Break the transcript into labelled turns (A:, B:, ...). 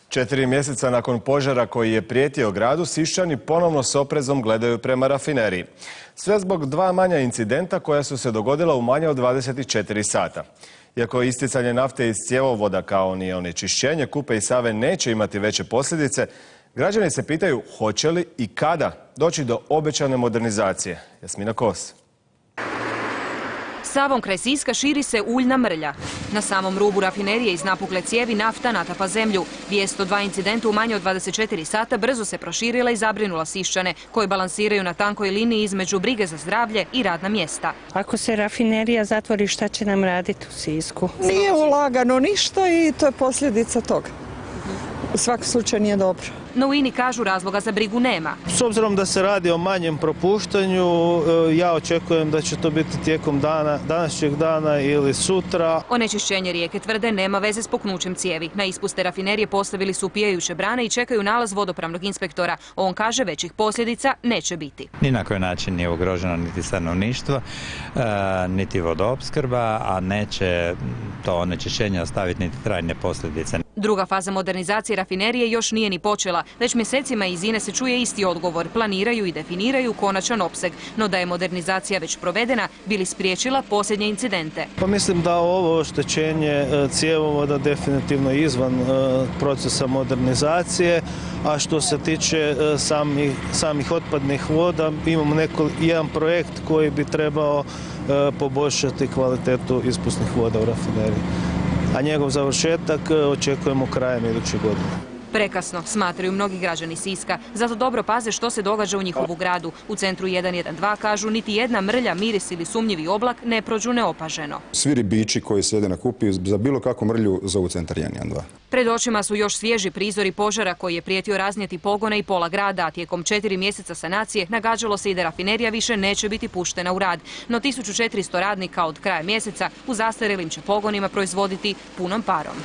A: 4 mjeseca nakon požara koji je prijetio gradu, Siščani ponovno s oprezom gledaju prema rafineriji. Sve zbog 2 manja incidenta koja su se dogodila u manje od 24 sata. Iako isticanje nafte iz cjevovoda kao ni onečišćenje Kupe i Save neće imati veće posljedice, građani se pitaju hoće li i kada doći do obećane modernizacije. Jasmina Kos.
B: Savom kraj Siska širi se uljna mrlja. Na samom rubu rafinerije iz napukle cijevi nafta natapa zemlju. Vijest o 2 incidenta u manje od 24 sata brzo se proširila i zabrinula Siščane, koji balansiraju na tankoj liniji između brige za zdravlje i radna mjesta.
C: Ako se rafinerija zatvori, šta će nam raditi u Sisku?
D: Nije ulagano ništa i to je posljedica toga. U svakom slučaju nije dobro.
B: No u INA-i kažu razloga za brigu nema.
E: S obzirom da se radi o manjem propuštanju, ja očekujem da će to biti tijekom današnjeg dana ili sutra.
B: Onečišćenje rijeke tvrde nema veze s puknućem cijevi. Na ispuste rafinerije postavili su pijajuće brane i čekaju nalaz vodopravnog inspektora. On kaže većih posljedica neće biti.
F: Ni na koji način nije ugroženo niti stanovništvo, niti vodoopskrba, a neće to onečišćenje ostaviti niti trajne posljedice.
B: Druga faza modernizacije rafinerije još nije ni počela. Već mjesecima iz INA-e se čuje isti odgovor. Planiraju i definiraju konačan opseg. No da je modernizacija već provedena, bi li spriječila posljednje incidente?
E: Pa mislim da ovo oštećenje cjevovoda definitivno izvan procesa modernizacije, a što se tiče samih otpadnih voda, imamo jedan projekt koji bi trebao poboljšati kvalitetu ispusnih voda u rafineriji. A njegov završetak očekujemo krajem iduće godine.
B: Prekasno, smatraju mnogi građani Siska. Zato dobro paze što se događa u njihovu gradu. U centru 112 kažu niti jedna mrlja, miris ili sumnjivi oblak ne prođu neopaženo.
G: Svi ribiči koji sjede na Kupi za bilo kakvu mrlju zovu centar 112.
B: Pred očima su još svježi prizori požara koji je prijetio raznijeti pogone i pola grada, a tijekom 4 mjeseca sanacije nagađalo se i da rafinerija više neće biti puštena u rad. No 1400 radnika od kraja mjeseca u zastarjelim će pogonima proizvoditi punom parom.